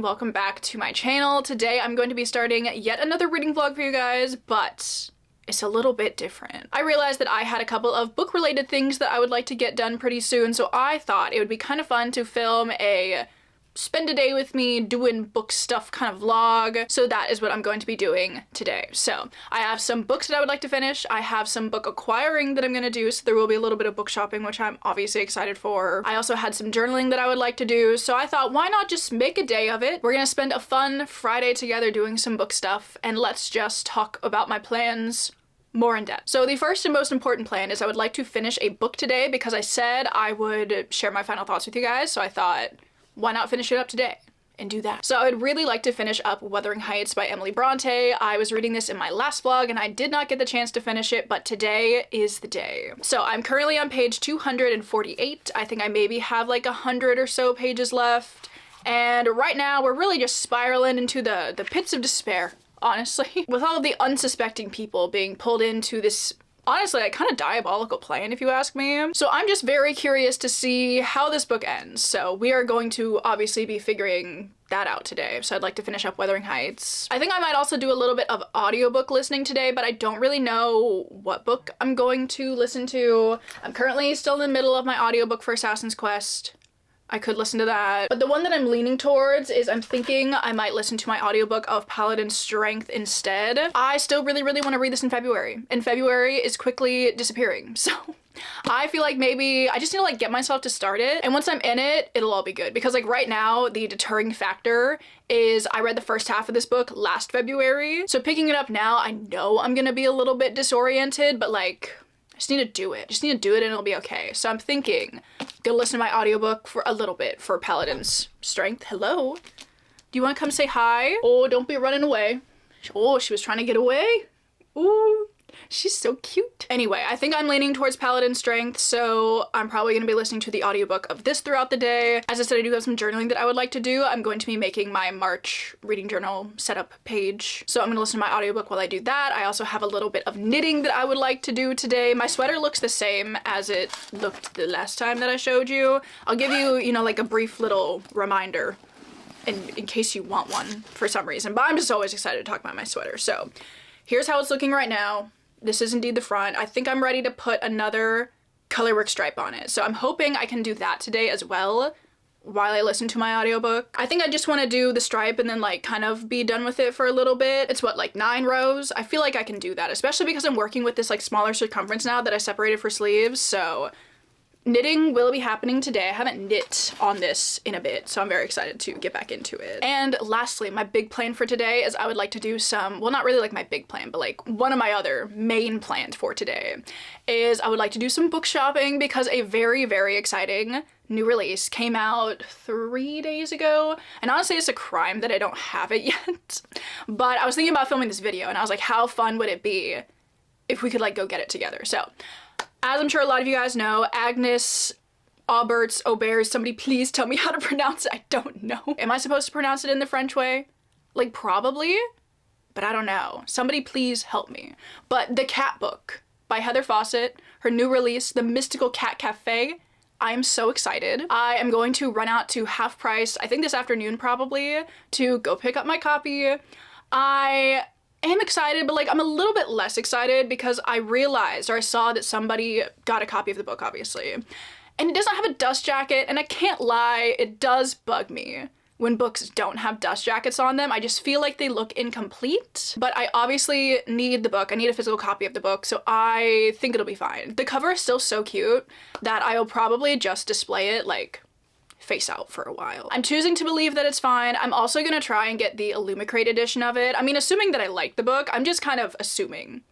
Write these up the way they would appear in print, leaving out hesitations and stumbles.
welcome back to my channel. Today I'm going to be starting yet another reading vlog for you guys, but it's a little bit different. I realized that I had a couple of book related things that I would like to get done pretty soon, so I thought it would be kind of fun to film a spend a day with me doing book stuff kind of vlog. So that is what I'm going to be doing today. So I have some books that I would like to finish. I have some book acquiring that I'm gonna do, so there will be a little bit of book shopping, which I'm obviously excited for. I also had some journaling that I would like to do, so I thought, why not just make a day of it? We're gonna spend a fun Friday together doing some book stuff, and let's just talk about my plans more in depth. So the first and most important plan is I would like to finish a book today because I said I would share my final thoughts with you guys, so I thought, why not finish it up today and do that? So I would really like to finish up Wuthering Heights by Emily Bronte. I was reading this in my last vlog and I did not get the chance to finish it, but today is the day. So I'm currently on page 248. I think I maybe have like 100 or so pages left. And right now we're really just spiraling into the pits of despair, honestly. With all of the unsuspecting people being pulled into this honestly, like, kind of diabolical plan, if you ask me. So I'm just very curious to see how this book ends. So we are going to obviously be figuring that out today. So I'd like to finish up Wuthering Heights. I think I might also do a little bit of audiobook listening today, but I don't really know what book I'm going to listen to. I'm currently still in the middle of my audiobook for Assassin's Quest. I could listen to that. But the one that I'm leaning towards is I'm thinking I might listen to my audiobook of Paladin's Strength instead. I still really want to read this in February, and February is quickly disappearing. So I feel like maybe I just need to like get myself to start it, and once I'm in it, it'll all be good. Because like right now, the deterring factor is I read the first half of this book last February. So picking it up now, I know I'm gonna be a little bit disoriented, but like, I just need to do it. Just need to do it and it'll be okay. So I'm thinking, gonna listen to my audiobook for a little bit for Paladin's Strength. Hello? Do you want to come say hi? Oh, don't be running away. Oh, she was trying to get away. Ooh, she's so cute. Anyway, I think I'm leaning towards Paladin's Strength, so I'm probably gonna be listening to the audiobook of this throughout the day. As I said, I do have some journaling that I would like to do. I'm going to be making my March reading journal setup page, so I'm gonna listen to my audiobook while I do that. I also have a little bit of knitting that I would like to do today. My sweater looks the same as it looked the last time that I showed you. I'll give you, you know, like a brief little reminder in case you want one for some reason, but I'm just always excited to talk about my sweater. So here's how it's looking right now. This is indeed the front. I think I'm ready to put another colorwork stripe on it. So I'm hoping I can do that today as well while I listen to my audiobook. I think I just want to do the stripe and then like kind of be done with it for a little bit. It's what, like 9 rows? I feel like I can do that, especially because I'm working with this like smaller circumference now that I separated for sleeves. So knitting will be happening today. I haven't knit on this in a bit, so I'm very excited to get back into it. And lastly, my big plan for today is I would like to do some, well, not really like my big plan, but like one of my other main plans for today is I would like to do some book shopping because a very exciting new release came out 3 days ago. And honestly, it's a crime that I don't have it yet. But I was thinking about filming this video and I was like, how fun would it be if we could like go get it together? So as I'm sure a lot of you guys know, Agnes Aubert, somebody please tell me how to pronounce it. I don't know. Am I supposed to pronounce it in the French way? Like probably, but I don't know. Somebody please help me. But The Cat Book by Heather Fawcett, her new release, The Mystical Cat Cafe. I am so excited. I am going to run out to half price, I think this afternoon probably, to go pick up my copy. I am excited, but like I'm a little bit less excited because I realized, or I saw that somebody got a copy of the book, obviously, and it doesn't have a dust jacket, and I can't lie, it does bug me when books don't have dust jackets on them. I just feel like they look incomplete, but I obviously need the book. I need a physical copy of the book, so I think it'll be fine. The cover is still so cute that I'll probably just display it like face out for a while. I'm choosing to believe that it's fine. I'm also gonna try and get the Illumicrate edition of it. I mean, assuming that I like the book, I'm just kind of assuming,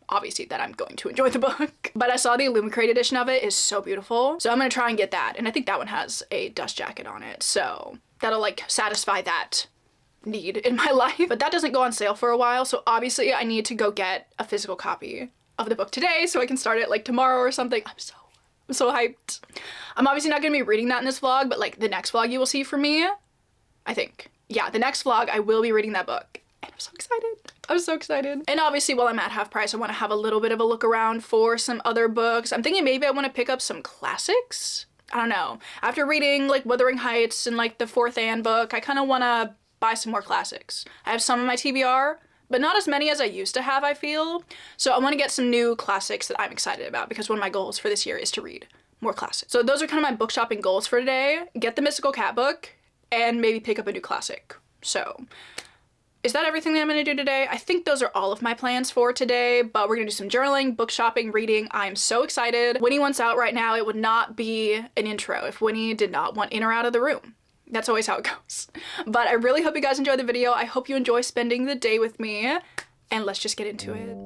obviously, that I'm going to enjoy the book. But I saw the Illumicrate edition of it is so beautiful, so I'm gonna try and get that. And I think that one has a dust jacket on it, so that'll like satisfy that need in my life. But that doesn't go on sale for a while, so obviously I need to go get a physical copy of the book today so I can start it like tomorrow or something. I'm so hyped. I'm obviously not gonna be reading that in this vlog, but like the next vlog you will see from me, I think. Yeah, the next vlog I will be reading that book. And I'm so excited. I'm so excited. And obviously while I'm at half price, I want to have a little bit of a look around for some other books. I'm thinking maybe I want to pick up some classics. I don't know. After reading like Wuthering Heights and like the 4th Anne book, I kind of want to buy some more classics. I have some in my TBR, but not as many as I used to have, I feel. So I want to get some new classics that I'm excited about because one of my goals for this year is to read more classics. So those are kind of my book shopping goals for today. Get the Mystical Cat book and maybe pick up a new classic. So is that everything that I'm gonna do today? I think those are all of my plans for today, but we're gonna do some journaling, book shopping, reading. I'm so excited. Winnie wants out right now. It would not be an intro if Winnie did not want in or out of the room. That's always how it goes. But I really hope you guys enjoyed the video. I hope you enjoy spending the day with me, and let's just get into it.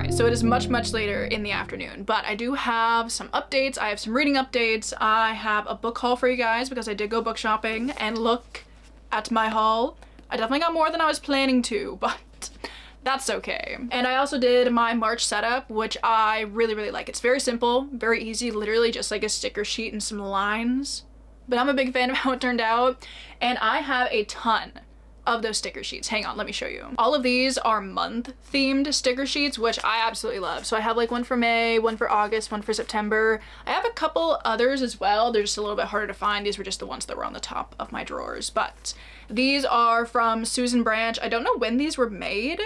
night, so it is much, much later in the afternoon, but I do have some updates. I have some reading updates. I have a book haul for you guys because I did go book shopping, and look at my haul. I definitely got more than I was planning to, but that's okay. And I also did my March setup, which I really, really like. It's very simple, very easy, literally just like a sticker sheet and some lines, but I'm a big fan of how it turned out, and I have a ton of those sticker sheets. Hang on, let me show you. All of these are month themed sticker sheets, which I absolutely love. So I have like one for May, one for August, one for September. I have a couple others as well. They're just a little bit harder to find. These were just the ones that were on the top of my drawers, but these are from Susan Branch. I don't know when these were made,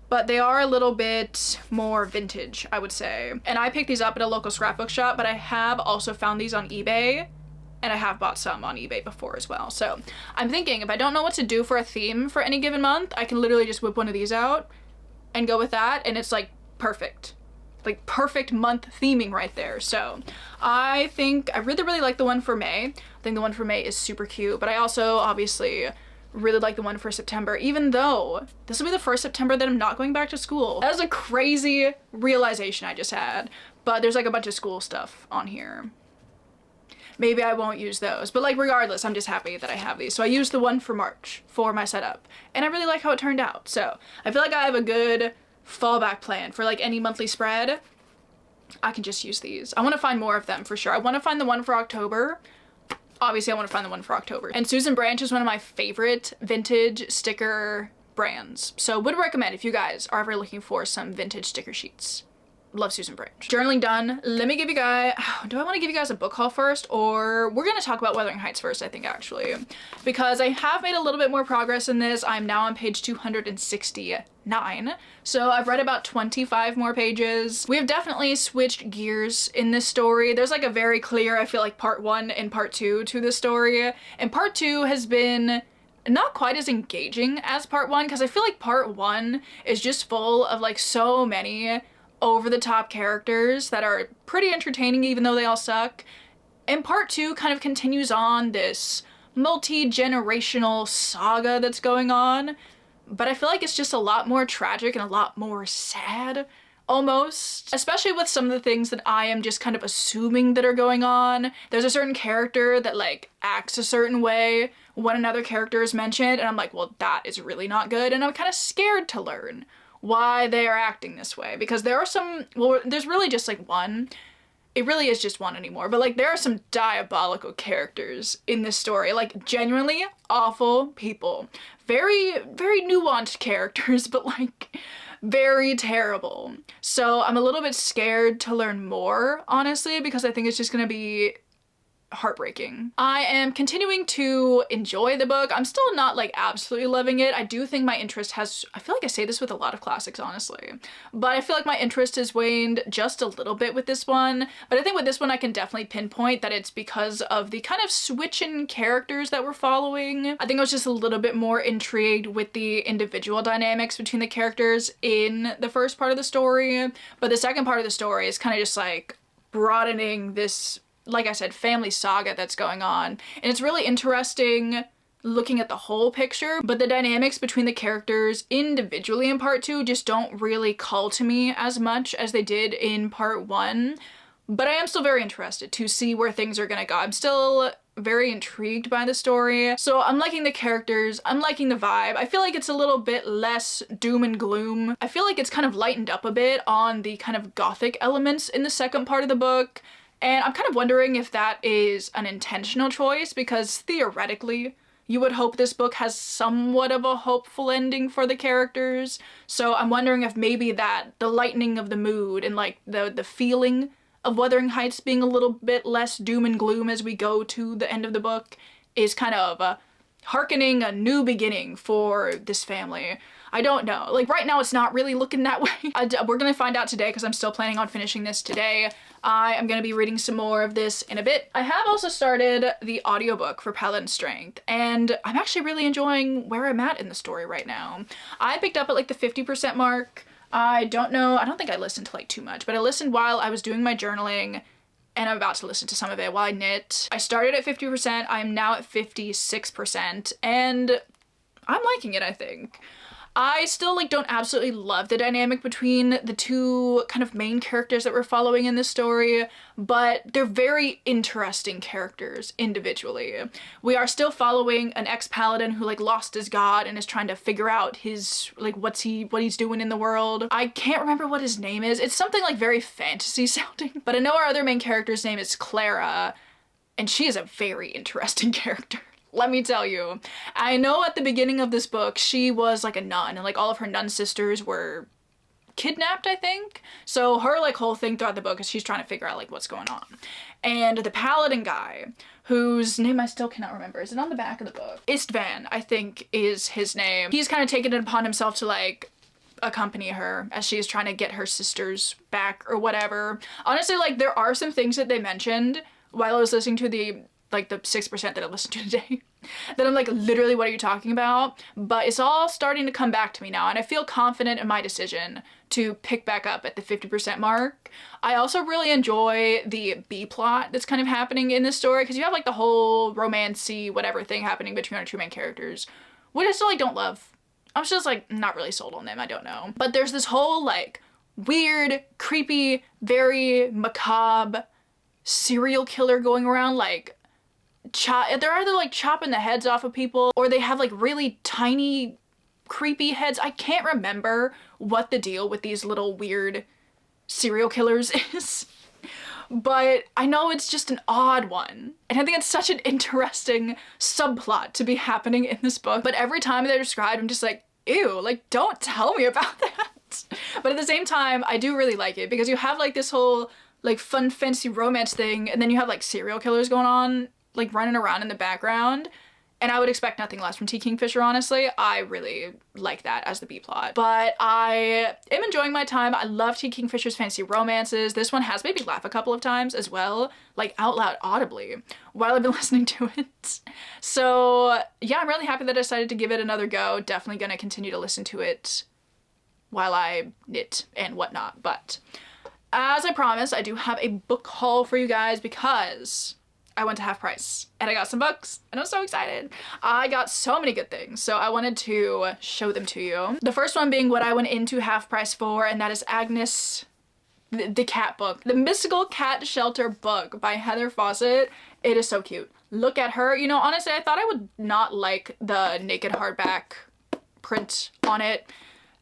but they are a little bit more vintage, I would say. And I picked these up at a local scrapbook shop, but I have also found these on eBay, and I have bought some on eBay before as well. So I'm thinking if I don't know what to do for a theme for any given month, I can literally just whip one of these out and go with that, and it's like perfect. Like perfect month theming right there. So I think I really, really like the one for May. I think the one for May is super cute, but I also obviously really like the one for September, even though this will be the first September that I'm not going back to school. That is a crazy realization I just had, but there's like a bunch of school stuff on here. Maybe I won't use those, but like regardless, I'm just happy that I have these. So I used the one for March for my setup, and I really like how it turned out. So I feel like I have a good fallback plan for like any monthly spread. I can just use these. I want to find more of them for sure. I want to find the one for October. Obviously I want to find the one for October. And Susan Branch is one of my favorite vintage sticker brands. So would recommend if you guys are ever looking for some vintage sticker sheets. Love Susan Branch. Journaling done. Let me give you guys, do I want to give you guys a book haul first, or we're going to talk about Wuthering Heights first, I think, actually, because I have made a little bit more progress in this. I'm now on page 269. So I've read about 25 more pages. We have definitely switched gears in this story. There's like a very clear, I feel like, part 1 and part 2 to this story. And part 2 has been not quite as engaging as part 1, because I feel like part 1 is just full of like so many over-the-top characters that are pretty entertaining even though they all suck. And part 2 kind of continues on this multi-generational saga that's going on, but I feel like it's just a lot more tragic and a lot more sad, almost. Especially with some of the things that I am just kind of assuming that are going on. There's a certain character that like acts a certain way when another character is mentioned, and I'm like, well, that is really not good, and I'm kind of scared to learn why they are acting this way, because there are some, well, there's really just like one. It really is just one anymore, but like there are some diabolical characters in this story, like genuinely awful people. Very, very nuanced characters, but like very terrible. So I'm a little bit scared to learn more, honestly, because I think it's just gonna be heartbreaking. I am continuing to enjoy the book. I'm still not like absolutely loving it. I do think my interest has, I feel like I say this with a lot of classics, honestly, but I feel like my interest has waned just a little bit with this one. But I think with this one I can definitely pinpoint that it's because of the kind of switch in characters that we're following. I think I was just a little bit more intrigued with the individual dynamics between the characters in the first part of the story, but the second part of the story is kind of just like broadening this, like I said, family saga that's going on. And it's really interesting looking at the whole picture, but the dynamics between the characters individually in part 2 just don't really call to me as much as they did in part 1. But I am still very interested to see where things are gonna go. I'm still very intrigued by the story. So I'm liking the characters, I'm liking the vibe. I feel like it's a little bit less doom and gloom. I feel like it's kind of lightened up a bit on the kind of gothic elements in the second part of the book. And I'm kind of wondering if that is an intentional choice, because theoretically, you would hope this book has somewhat of a hopeful ending for the characters. So I'm wondering if maybe that, the lightening of the mood and like the feeling of Wuthering Heights being a little bit less doom and gloom as we go to the end of the book is kind of hearkening a new beginning for this family. I don't know. Like right now it's not really looking that way. We're gonna find out today because I'm still planning on finishing this today. I am gonna be reading some more of this in a bit. I have also started the audiobook for Paladin Strength, and I'm actually really enjoying where I'm at in the story right now. I picked up at like the 50% mark. I don't know, I don't think I listened to like too much, but I listened while I was doing my journaling, and I'm about to listen to some of it while I knit. I started at 50%, I am now at 56%, and I'm liking it, I think. I still like don't absolutely love the dynamic between the two kind of main characters that we're following in this story, but they're very interesting characters individually. We are still following an ex-paladin who like lost his god and is trying to figure out his like what he's doing in the world. I can't remember what his name is. It's something like very fantasy sounding, but I know our other main character's name is Clara, and she is a very interesting character. Let me tell you. I know at the beginning of this book, she was like a nun and like all of her nun sisters were kidnapped, I think. So her like whole thing throughout the book is she's trying to figure out like what's going on. And the paladin guy, whose name I still cannot remember, is it on the back of the book? Istvan, I think is his name. He's kind of taken it upon himself to like accompany her as she's trying to get her sisters back or whatever. Honestly, like there are some things that they mentioned while I was listening to the 6% that I listened to today that I'm like, literally, what are you talking about? But it's all starting to come back to me now, and I feel confident in my decision to pick back up at the 50% mark. I also really enjoy the B plot that's kind of happening in this story, because you have like the whole romance-y whatever thing happening between our two main characters, which I still like don't love. I'm just like not really sold on them, I don't know. But there's this whole like weird, creepy, very macabre serial killer going around, like they're either like chopping the heads off of people or they have like really tiny creepy heads. I can't remember what the deal with these little weird serial killers is, but I know it's just an odd one, and I think it's such an interesting subplot to be happening in this book. But every time they're described, I'm just like, ew, like don't tell me about that. But at the same time, I do really like it because you have like this whole like fun fantasy romance thing, and then you have like serial killers going on like running around in the background, and I would expect nothing less from T. Kingfisher, honestly. I really like that as the B-plot. But I am enjoying my time. I love T. Kingfisher's fantasy romances. This one has made me laugh a couple of times as well, like out loud audibly, while I've been listening to it. So yeah, I'm really happy that I decided to give it another go. Definitely gonna continue to listen to it while I knit and whatnot. But as I promised, I do have a book haul for you guys because I went to half price and I got some books and I'm so excited. I got so many good things, so I wanted to show them to you. The first one being what I went into half price for, and that is Agnes, the cat book. The Mystical Cat Shelter book by Heather Fawcett. It is so cute. Look at her. You know, honestly, I thought I would not like the naked hardback print on it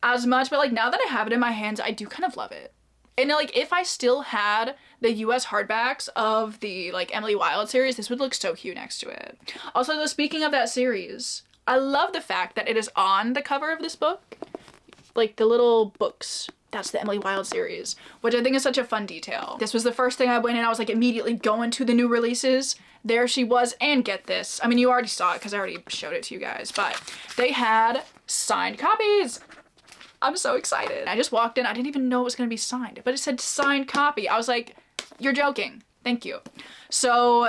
as much, but like now that I have it in my hands, I do kind of love it. And like if I still had the US hardbacks of the like Emily Wilde series, this would look so cute next to it. Also though, speaking of that series, I love the fact that it is on the cover of this book. Like the little books, that's the Emily Wilde series, which I think is such a fun detail. This was the first thing I went in, I was like immediately going to the new releases. There she was, and get this. I mean, you already saw it because I already showed it to you guys, but they had signed copies. I'm so excited. I just walked in, I didn't even know it was gonna be signed, but it said signed copy. I was like, you're joking. Thank you. So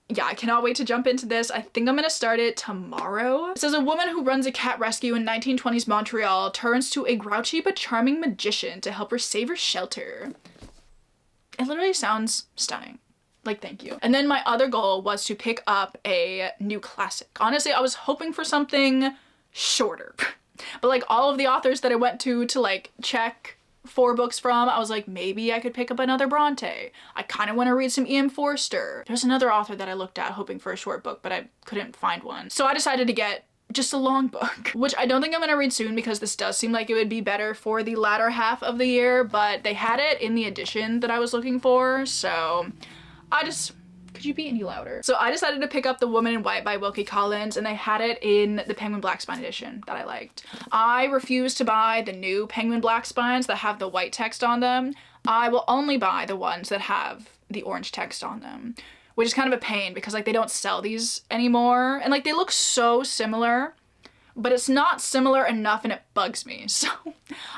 yeah, I cannot wait to jump into this. I think I'm gonna start it tomorrow. It says a woman who runs a cat rescue in 1920s Montreal turns to a grouchy but charming magician to help her save her shelter. It literally sounds stunning. Like, thank you. And then my other goal was to pick up a new classic. Honestly, I was hoping for something shorter. But like all of the authors that I went to like check 4 books from, I was like, maybe I could pick up another Bronte. I kind of want to read some E.M. Forster. There's another author that I looked at hoping for a short book, but I couldn't find one. So I decided to get just a long book, which I don't think I'm gonna read soon because this does seem like it would be better for the latter half of the year, but they had it in the edition that I was looking for, so could you be any louder? So I decided to pick up The Woman in White by Wilkie Collins, and they had it in the Penguin Black Spine edition that I liked. I refuse to buy the new Penguin Black Spines that have the white text on them. I will only buy the ones that have the orange text on them, which is kind of a pain because like they don't sell these anymore, and like they look so similar, but it's not similar enough and it bugs me. So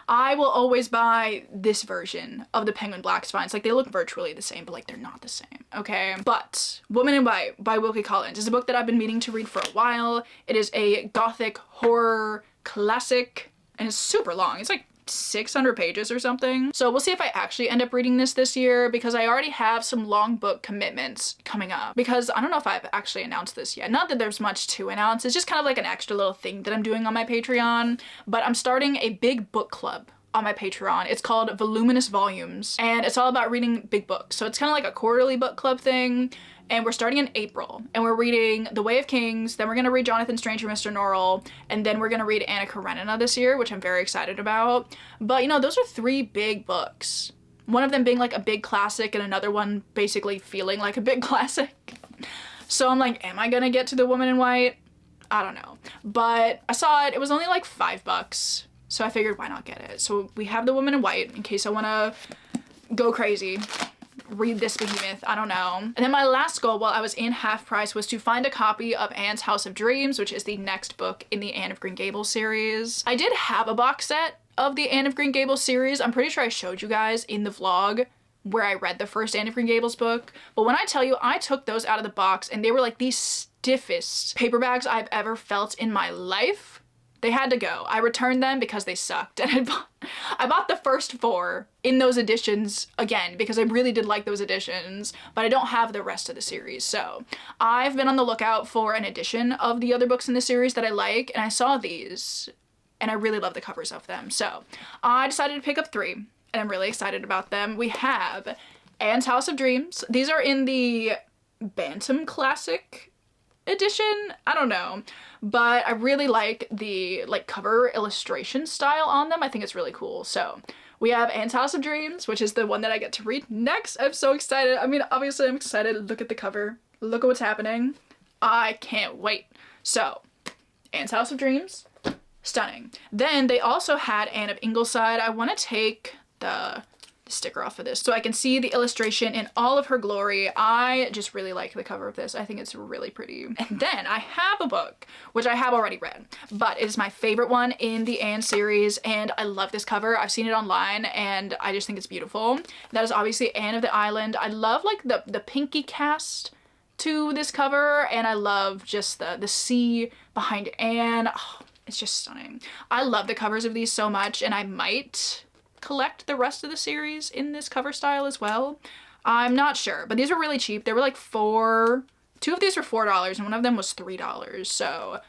I will always buy this version of the Penguin Black Spines. Like they look virtually the same, but like they're not the same, okay? But Woman in White by Wilkie Collins is a book that I've been meaning to read for a while. It is a gothic horror classic and it's super long. It's like 600 pages or something. So we'll see if I actually end up reading this year, because I already have some long book commitments coming up. Because I don't know if I've actually announced this yet. Not that there's much to announce. It's just kind of like an extra little thing that I'm doing on my Patreon. But I'm starting a big book club on my Patreon. It's called Voluminous Volumes, and it's all about reading big books. So it's kind of like a quarterly book club thing. And we're starting in April, and we're reading The Way of Kings, then we're gonna read Jonathan Strange and Mr. Norrell, and then we're gonna read Anna Karenina this year, which I'm very excited about. But you know, those are 3 big books. One of them being like a big classic, and another one basically feeling like a big classic. So I'm like, am I gonna get to The Woman in White? I don't know. But I saw it, it was only like $5. So I figured, why not get it? So we have The Woman in White in case I wanna go crazy. Read this behemoth, I don't know. And then my last goal while I was in half price was to find a copy of Anne's House of Dreams, which is the next book in the Anne of Green Gables series. I did have a box set of the Anne of Green Gables series. I'm pretty sure I showed you guys in the vlog where I read the first Anne of Green Gables book. But when I tell you, I took those out of the box and they were like the stiffest paper bags I've ever felt in my life. They had to go. I returned them because they sucked, and I bought the first 4 in those editions again because I really did like those editions, but I don't have the rest of the series. So I've been on the lookout for an edition of the other books in the series that I like, and I saw these and I really love the covers of them. So I decided to pick up 3, and I'm really excited about them. We have Anne's House of Dreams. These are in the Bantam Classic edition, I don't know, but I really like the cover illustration style on them. I think it's really cool. So we have Anne's House of Dreams, which is the one that I get to read next. I'm so excited. I mean, obviously I'm excited. Look at the cover. Look at what's happening. I can't wait. So Anne's House of Dreams, stunning. Then they also had Anne of Ingleside. I want to take the sticker off of this so I can see the illustration in all of her glory. I just really like the cover of this. I think it's really pretty. And then I have a book, which I have already read, but it is my favorite one in the Anne series, and I love this cover. I've seen it online, and I just think it's beautiful. That is obviously Anne of the Island. I love like the pinky cast to this cover, and I love just the sea behind Anne. Oh, it's just stunning. I love the covers of these so much, and I might collect the rest of the series in this cover style as well. I'm not sure, but these were really cheap. They were like 4, 2 of these were $4 and one of them was $3. So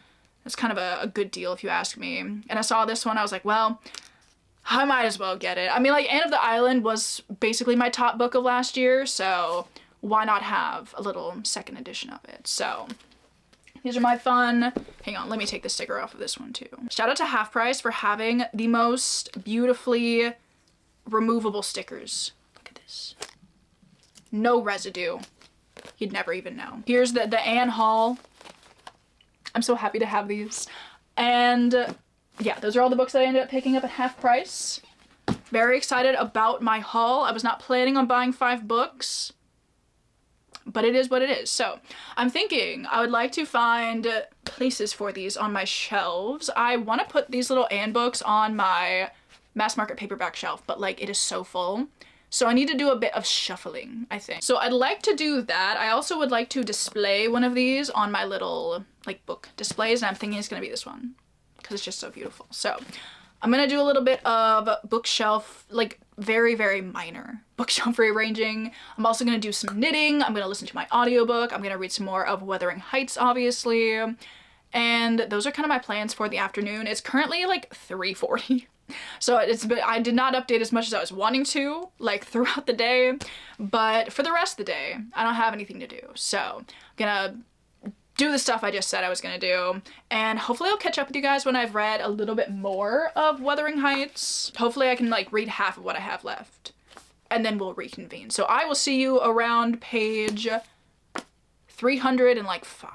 that's kind of a good deal if you ask me. And I saw this one, I was like, well, I might as well get it. I mean, like, Anne of the Island was basically my top book of last year, so why not have a little second edition of it? So these are my fun. Hang on, let me take the sticker off of this one too. Shout out to Half Price for having the most beautifully removable stickers. Look at this. No residue. You'd never even know. Here's the Anne haul. I'm so happy to have these. And yeah, those are all the books that I ended up picking up at Half Price. Very excited about my haul. I was not planning on buying 5 books, but it is what it is. So I'm thinking I would like to find places for these on my shelves. I want to put these little Anne books on my mass market paperback shelf, but like it is so full. So I need to do a bit of shuffling, I think. So I'd like to do that. I also would like to display one of these on my little like book displays, and I'm thinking it's gonna be this one because it's just so beautiful. So I'm gonna do a little bit of bookshelf, like very, very minor bookshelf rearranging. I'm also gonna do some knitting. I'm gonna listen to my audiobook. I'm gonna read some more of Wuthering Heights, obviously. And those are kind of my plans for the afternoon. It's currently like 3:40. So I did not update as much as I was wanting to, like throughout the day, but for the rest of the day, I don't have anything to do. So I'm gonna do the stuff I just said I was gonna do, and hopefully I'll catch up with you guys when I've read a little bit more of Wuthering Heights. Hopefully I can like read half of what I have left, and then we'll reconvene. So I will see you around page 305.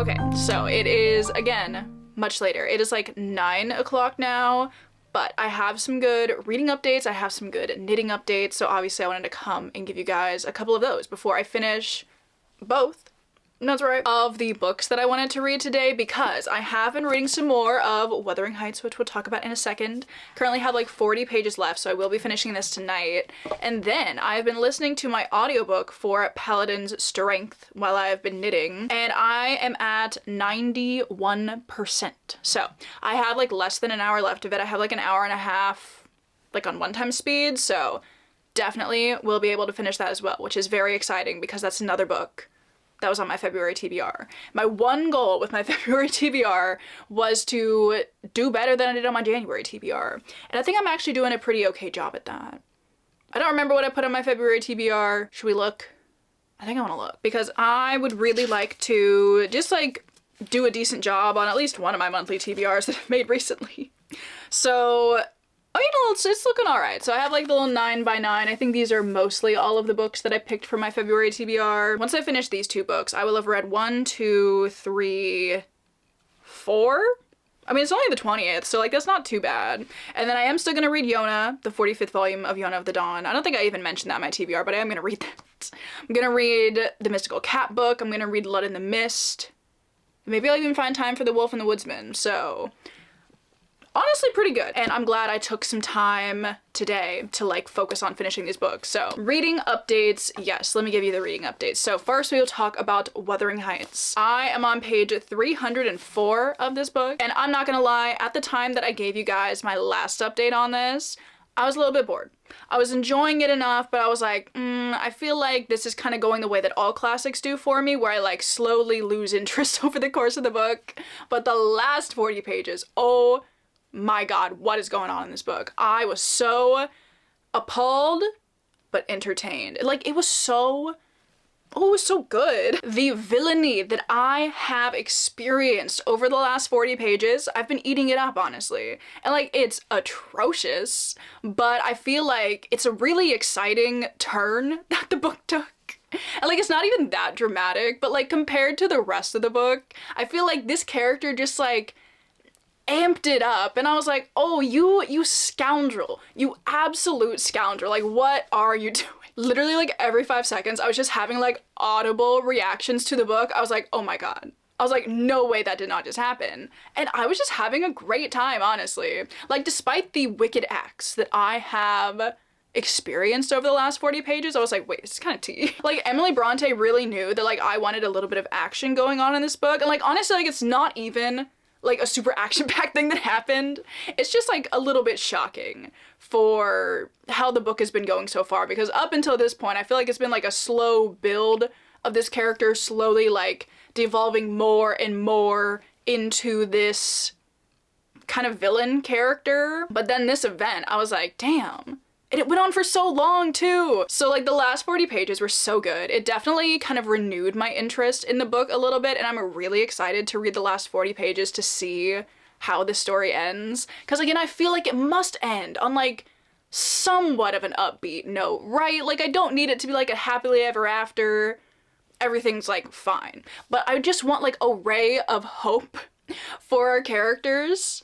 Okay, so it is, again, much later. It is like 9 o'clock now, but I have some good reading updates. I have some good knitting updates. So obviously I wanted to come and give you guys a couple of those before I finish both. That's right. Of the books that I wanted to read today, because I have been reading some more of Wuthering Heights, which we'll talk about in a second. Currently have like 40 pages left, so I will be finishing this tonight. And then I've been listening to my audiobook for Paladin's Strength while I've been knitting, and I am at 91%. So I have like less than an hour left of it. I have like an hour and a half like on 1x speed, so definitely will be able to finish that as well, which is very exciting because that's another book that was on my February TBR. My one goal with my February TBR was to do better than I did on my January TBR. And I think I'm actually doing a pretty okay job at that. I don't remember what I put on my February TBR. Should we look? I think I want to look because I would really like to just like do a decent job on at least one of my monthly TBRs that I've made recently. So I mean, it's looking alright. So I have like the little 9x9. I think these are mostly all of the books that I picked for my February TBR. Once I finish these 2 books, I will have read 1, 2, 3, 4? I mean, it's only the 20th, so like that's not too bad. And then I am still gonna read Yona, the 45th volume of Yona of the Dawn. I don't think I even mentioned that in my TBR, but I am gonna read that. I'm gonna read the Mystical Cat book. I'm gonna read Blood in the Mist. Maybe I'll even find time for The Wolf and the Woodsman, so honestly pretty good. And I'm glad I took some time today to like focus on finishing these books. So reading updates, yes, let me give you the reading updates. So first we will talk about Wuthering Heights. I am on page 304 of this book, and I'm not gonna lie, at the time that I gave you guys my last update on this, I was a little bit bored. I was enjoying it enough, but I was like, I feel like this is kind of going the way that all classics do for me, where I like slowly lose interest over the course of the book. But the last 40 pages, oh my god, what is going on in this book? I was so appalled, but entertained. Like, it was so good. The villainy that I have experienced over the last 40 pages, I've been eating it up, honestly. And like, it's atrocious, but I feel like it's a really exciting turn that the book took. And like, it's not even that dramatic, but like compared to the rest of the book, I feel like this character just like amped it up, and I was like, oh, you scoundrel, you absolute scoundrel, like what are you doing? Literally like every 5 seconds I was just having like audible reactions to the book. I was like, oh my god. I was like, no way that did not just happen. And I was just having a great time, honestly. Like, despite the wicked acts that I have experienced over the last 40 pages, I was like, wait, this is kind of tea. Like, Emily Bronte really knew that like I wanted a little bit of action going on in this book, and like honestly, like it's not even like a super action-packed thing that happened. It's just like a little bit shocking for how the book has been going so far, because up until this point I feel like it's been like a slow build of this character slowly like devolving more and more into this kind of villain character. But then this event, I was like, damn. And it went on for so long too. So like the last 40 pages were so good. It definitely kind of renewed my interest in the book a little bit, and I'm really excited to read the last 40 pages to see how the story ends. Because again, I feel like it must end on like somewhat of an upbeat note, right? Like, I don't need it to be like a happily ever after, everything's like fine. But I just want like a ray of hope for our characters.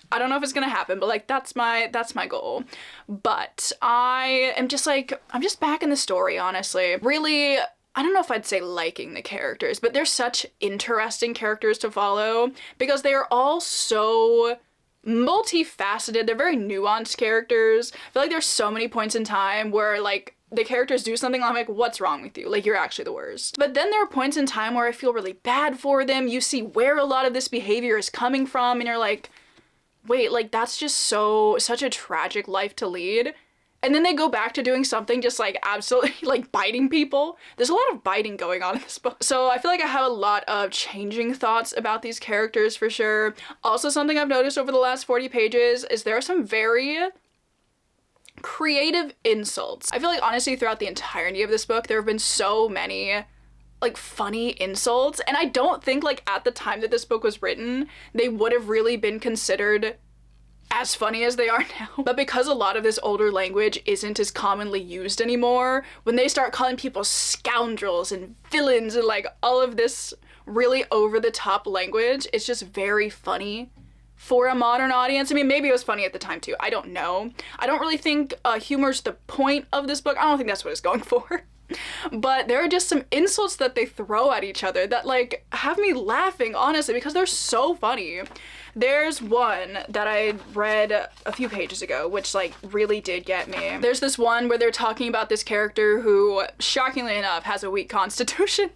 I don't know if it's gonna happen, but like that's my goal. But I am just like, I'm just back in the story, honestly. Really, I don't know if I'd say liking the characters, but they're such interesting characters to follow because they are all so multifaceted. They're very nuanced characters. I feel like there's so many points in time where like the characters do something, I'm like, what's wrong with you? Like, you're actually the worst. But then there are points in time where I feel really bad for them. You see where a lot of this behavior is coming from, and you're like, wait, like that's just such a tragic life to lead. And then they go back to doing something just like absolutely like biting people. There's a lot of biting going on in this book. So I feel like I have a lot of changing thoughts about these characters for sure. Also, something I've noticed over the last 40 pages is there are some very creative insults. I feel like honestly throughout the entirety of this book there have been so many like funny insults, and I don't think like at the time that this book was written they would have really been considered as funny as they are now. But because a lot of this older language isn't as commonly used anymore, when they start calling people scoundrels and villains and like all of this really over-the-top language, it's just very funny for a modern audience. I mean, maybe it was funny at the time too. I don't know. I don't really think humor's the point of this book. I don't think that's what it's going for. But there are just some insults that they throw at each other that like have me laughing, honestly, because they're so funny. There's one that I read a few pages ago, which like really did get me. There's this one where they're talking about this character who, shockingly enough, has a weak constitution.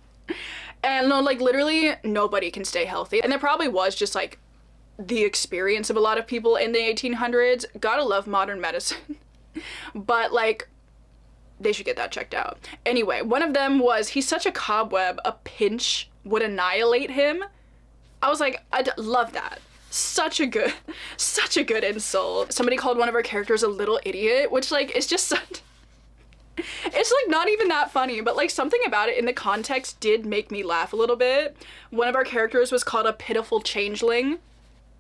And no, like literally nobody can stay healthy. And there probably was just like the experience of a lot of people in the 1800s. Gotta love modern medicine. But like, they should get that checked out. Anyway, one of them was, he's such a cobweb, a pinch would annihilate him. I was like, I love that. Such a good insult. Somebody called one of our characters a little idiot, which like is just such, it's like not even that funny, but like something about it in the context did make me laugh a little bit. One of our characters was called a pitiful changeling.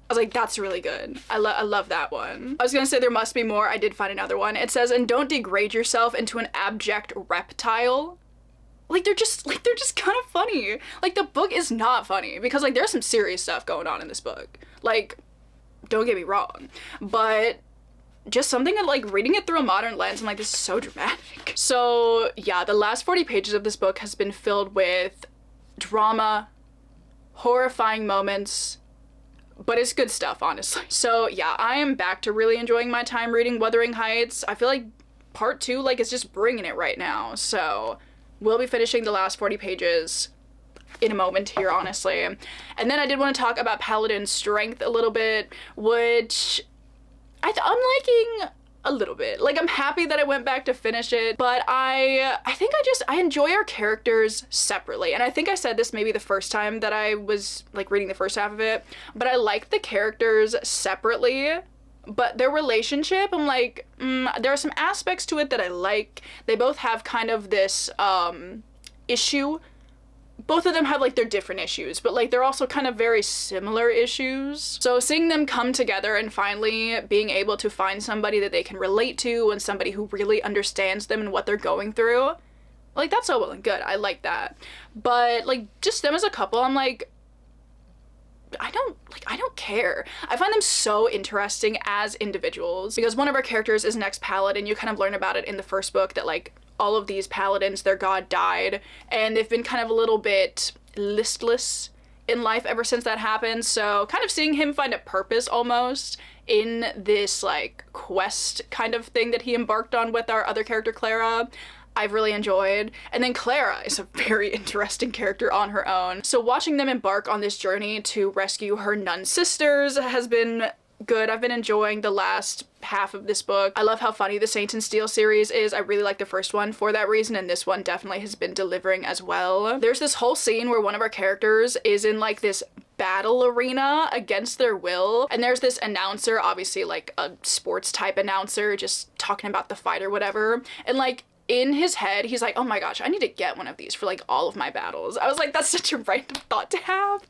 I was like, that's really good. I love that one. I was gonna say there must be more. I did find another one. It says, and don't degrade yourself into an abject reptile. Like they're just kind of funny. Like the book is not funny because like there's some serious stuff going on in this book. Like, don't get me wrong, but just something that like reading it through a modern lens, I'm like, this is so dramatic. So yeah, the last 40 pages of this book has been filled with drama, horrifying moments, but it's good stuff, honestly. So yeah, I am back to really enjoying my time reading Wuthering Heights. I feel like part 2 like is just bringing it right now. So we'll be finishing the last 40 pages in a moment here, honestly. And then I did want to talk about Paladin Strength a little bit, which I'm liking a little bit. Like, I'm happy that I went back to finish it, but I think I enjoy our characters separately. And I think I said this maybe the first time that I was like reading the first half of it, but I like the characters separately, but their relationship, I'm like, there are some aspects to it that I like. They both have kind of this issue. Both of them have like their different issues, but like they're also kind of very similar issues. So seeing them come together and finally being able to find somebody that they can relate to and somebody who really understands them and what they're going through, like that's so well and good. I like that. But like just them as a couple, I'm like, I don't care. I find them so interesting as individuals because one of our characters is an ex-paladin. You kind of learn about it in the first book that like all of these paladins, their god died, and they've been kind of a little bit listless in life ever since that happened. So kind of seeing him find a purpose almost in this like quest kind of thing that he embarked on with our other character Clara, I've really enjoyed. And then Clara is a very interesting character on her own. So watching them embark on this journey to rescue her nun sisters has been good. I've been enjoying the last half of this book. I love how funny the Saint and Steel series is. I really like the first one for that reason, and this one definitely has been delivering as well. There's this whole scene where one of our characters is in like this battle arena against their will, and there's this announcer, obviously like a sports type announcer, just talking about the fight or whatever, and like in his head, he's like, oh my gosh, I need to get one of these for like all of my battles. I was like, that's such a random thought to have,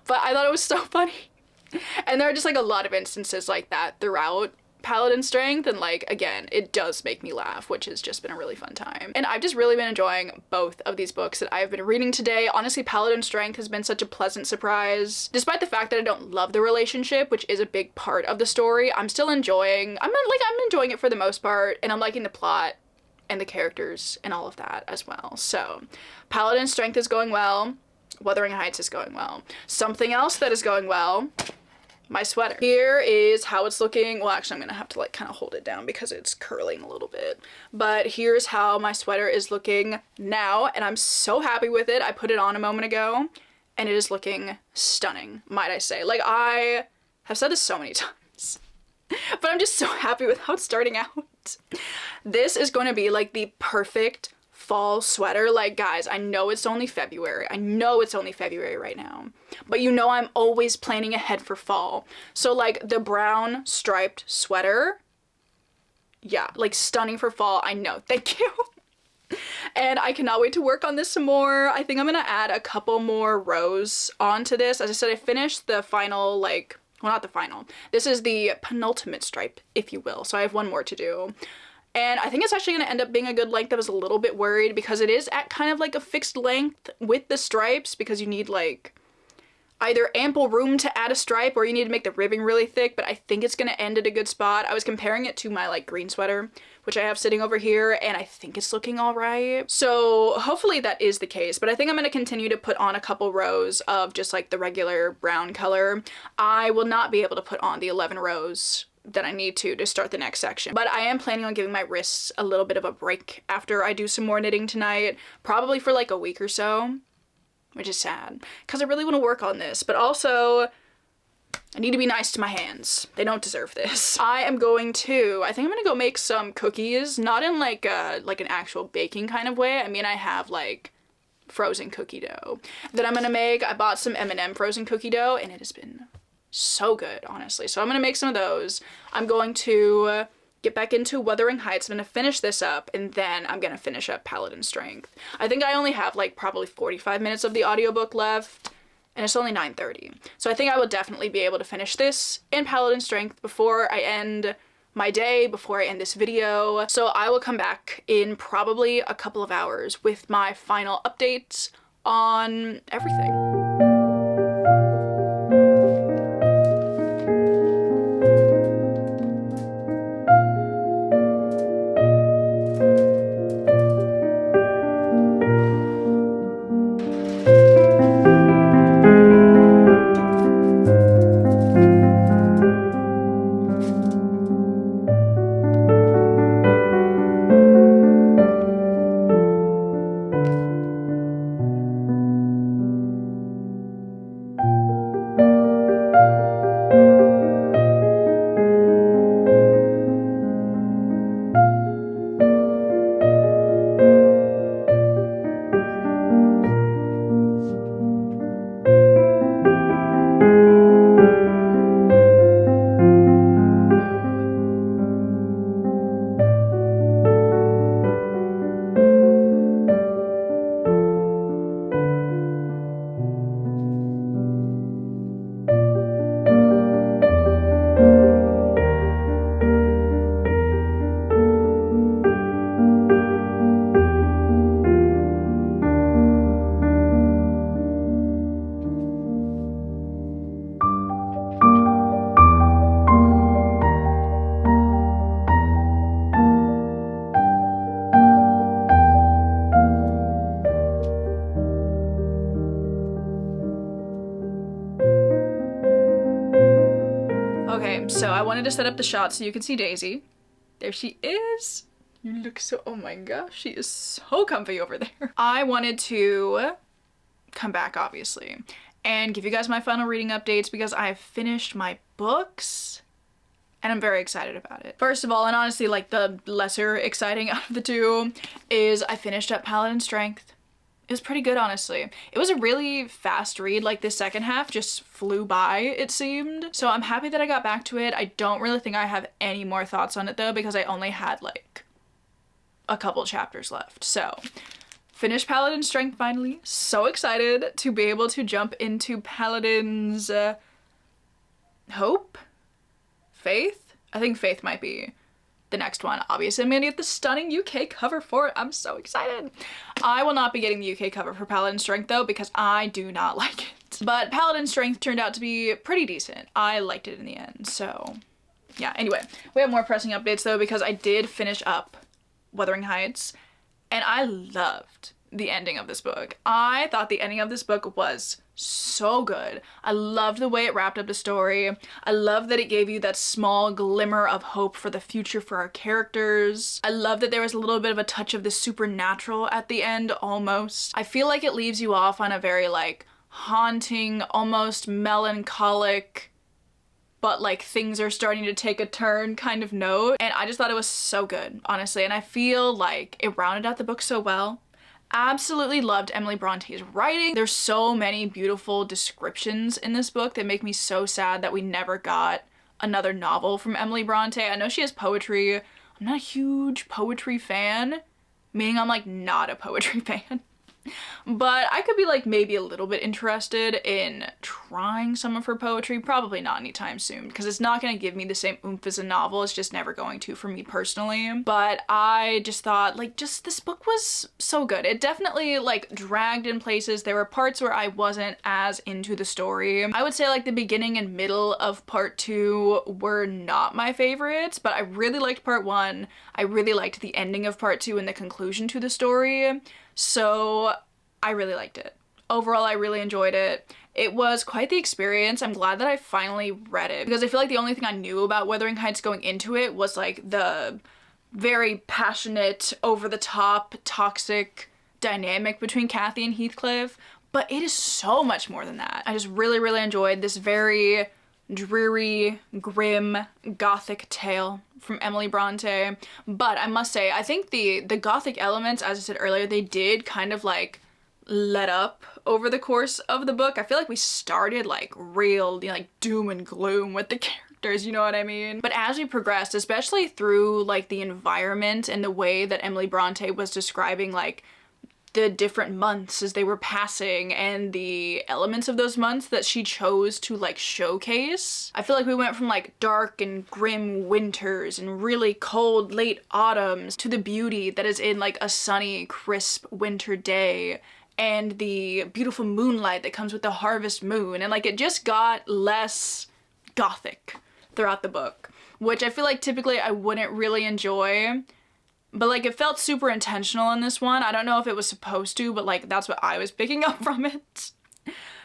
but I thought it was so funny. And there are just like a lot of instances like that throughout Paladin Strength, and like again, it does make me laugh, which has just been a really fun time. And I've just really been enjoying both of these books that I've been reading today. Honestly, Paladin Strength has been such a pleasant surprise. Despite the fact that I don't love the relationship, which is a big part of the story, I'm still enjoying, I'm enjoying it for the most part, and I'm liking the plot and the characters and all of that as well. So Paladin Strength is going well. Wuthering Heights is going well. Something else that is going well, my sweater. Here is how it's looking. Well, actually, I'm gonna have to like kind of hold it down because it's curling a little bit. But here's how my sweater is looking now, and I'm so happy with it. I put it on a moment ago, and it is looking stunning, might I say. Like, I have said this so many times, but I'm just so happy with how it's starting out. This is going to be like the perfect fall sweater. Like, guys, I know it's only February. I know it's only February right now, but you know I'm always planning ahead for fall. So like the brown striped sweater, yeah, like stunning for fall. I know, thank you. And I cannot wait to work on this some more. I think I'm gonna add a couple more rows onto this. As I said, I finished the final like well, not the final. This is the penultimate stripe, if you will. So I have one more to do. And I think it's actually going to end up being a good length. I was a little bit worried because it is at kind of like a fixed length with the stripes, because you need like either ample room to add a stripe or you need to make the ribbing really thick, but I think it's going to end at a good spot. I was comparing it to my like green sweater, which I have sitting over here, and I think it's looking all right. So hopefully that is the case, but I think I'm going to continue to put on a couple rows of just like the regular brown color. I will not be able to put on the 11 rows that I need to start the next section, but I am planning on giving my wrists a little bit of a break after I do some more knitting tonight, probably for like a week or so, which is sad because I really want to work on this, but also I need to be nice to my hands. They don't deserve this. I think I'm gonna go make some cookies, not in like an actual baking kind of way. I mean, I have like frozen cookie dough that I'm gonna make. I bought some M&M frozen cookie dough and it has been so good, honestly. So I'm gonna make some of those. I'm going to get back into Wuthering Heights. I'm gonna finish this up and then I'm gonna finish up Paladin Strength. I think I only have like probably 45 minutes of the audiobook left and it's only 9:30. So I think I will definitely be able to finish this in Paladin Strength before I end my day, before I end this video. So I will come back in probably a couple of hours with my final updates on everything. Okay, so I wanted to set up the shot so you can see Daisy. There she is. You look so, oh my gosh, she is so comfy over there. I wanted to come back, obviously, and give you guys my final reading updates because I have finished my books and I'm very excited about it. First of all, and honestly like the lesser exciting out of the two, is I finished up Paladin Strength. It was pretty good, honestly. It was a really fast read, like the second half just flew by, it seemed. So I'm happy that I got back to it. I don't really think I have any more thoughts on it though, because I only had like a couple chapters left. So finished Paladin Strength finally. So excited to be able to jump into Paladin's Hope? Faith? I think Faith might be the next one. Obviously I'm gonna get the stunning UK cover for it. I'm so excited. I will not be getting the UK cover for Paladin Strength though because I do not like it. But Paladin Strength turned out to be pretty decent. I liked it in the end, so yeah. Anyway, we have more pressing updates though because I did finish up Wuthering Heights and I loved the ending of this book. I thought the ending of this book was so good. I loved the way it wrapped up the story. I love that it gave you that small glimmer of hope for the future for our characters. I love that there was a little bit of a touch of the supernatural at the end, almost. I feel like it leaves you off on a very like haunting, almost melancholic, but like things are starting to take a turn kind of note. And I just thought it was so good, honestly. And I feel like it rounded out the book so well. Absolutely loved Emily Bronte's writing. There's so many beautiful descriptions in this book that make me so sad that we never got another novel from Emily Bronte. I know she has poetry. I'm not a huge poetry fan, meaning I'm like not a poetry fan. But I could be like maybe a little bit interested in trying some of her poetry. Probably not anytime soon, because it's not going to give me the same oomph as a novel. It's just never going to for me personally. But I just thought like this book was so good. It definitely like dragged in places. There were parts where I wasn't as into the story. I would say like the beginning and middle of part 2 were not my favorites, but I really liked part 1. I really liked the ending of part 2 and the conclusion to the story. So I really liked it. Overall, I really enjoyed it. It was quite the experience. I'm glad that I finally read it, because I feel like the only thing I knew about Wuthering Heights going into it was like the very passionate, over-the-top, toxic dynamic between Kathy and Heathcliff, but it is so much more than that. I just really, really enjoyed this very dreary, grim, gothic tale from Emily Bronte. But I must say, I think the gothic elements, as I said earlier, they did kind of like let up over the course of the book. I feel like we started like real, you know, like doom and gloom with the characters, you know what I mean? But as we progressed, especially through like the environment and the way that Emily Bronte was describing like the different months as they were passing and the elements of those months that she chose to like showcase. I feel like we went from like dark and grim winters and really cold late autumns to the beauty that is in like a sunny, crisp winter day and the beautiful moonlight that comes with the harvest moon, and like it just got less gothic throughout the book, which I feel like typically I wouldn't really enjoy. But like it felt super intentional in this one. I don't know if it was supposed to, but like that's what I was picking up from it.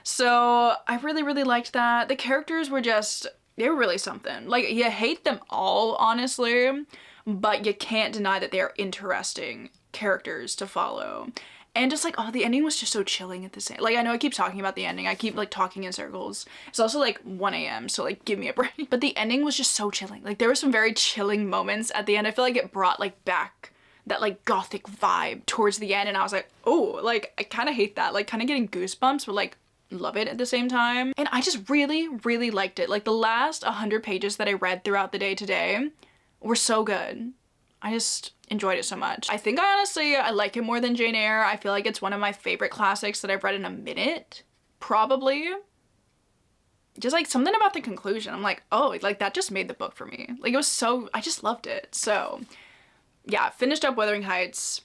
So I really, really liked that. The characters were just, they were really something. Like you hate them all, honestly, but you can't deny that they are interesting characters to follow. And just like, oh, the ending was just so chilling at the same, like I know I keep talking about the ending. I keep like talking in circles. It's also like 1 a.m. so like give me a break. But the ending was just so chilling. Like there were some very chilling moments at the end. I feel like it brought like back that like gothic vibe towards the end, and I was like, oh, like I kind of hate that, like kind of getting goosebumps, but like love it at the same time. And I just really, really liked it. Like the last 100 pages that I read throughout the day today were so good. I just enjoyed it so much. I think I like it more than Jane Eyre. I feel like it's one of my favorite classics that I've read in a minute, probably. Just like something about the conclusion, I'm like, oh, like that just made the book for me. Like it was so, I just loved it. So yeah, finished up Wuthering Heights.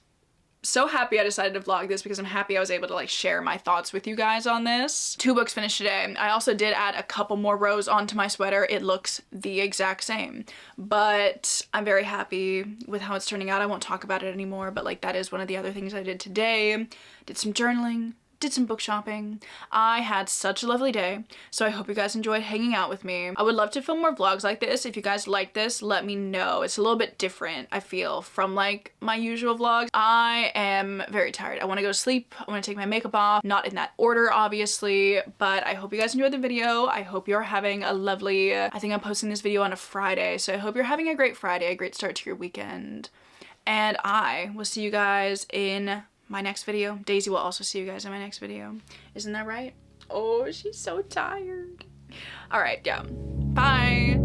So happy I decided to vlog this, because I'm happy I was able to like share my thoughts with you guys on this. 2 books finished today. I also did add a couple more rows onto my sweater. It looks the exact same, but I'm very happy with how it's turning out. I won't talk about it anymore, but like that is one of the other things I did today. Did some journaling, did some book shopping. I had such a lovely day, so I hope you guys enjoyed hanging out with me. I would love to film more vlogs like this. If you guys like this, let me know. It's a little bit different, I feel, from like my usual vlogs. I am very tired. I want to go to sleep. I want to take my makeup off. Not in that order, obviously, but I hope you guys enjoyed the video. I hope you're having a lovely, I think I'm posting this video on a Friday, so I hope you're having a great Friday, a great start to your weekend. And I will see you guys in my next video. Daisy will also see you guys in my next video. Isn't that right? Oh, she's so tired. All right, yeah. Bye.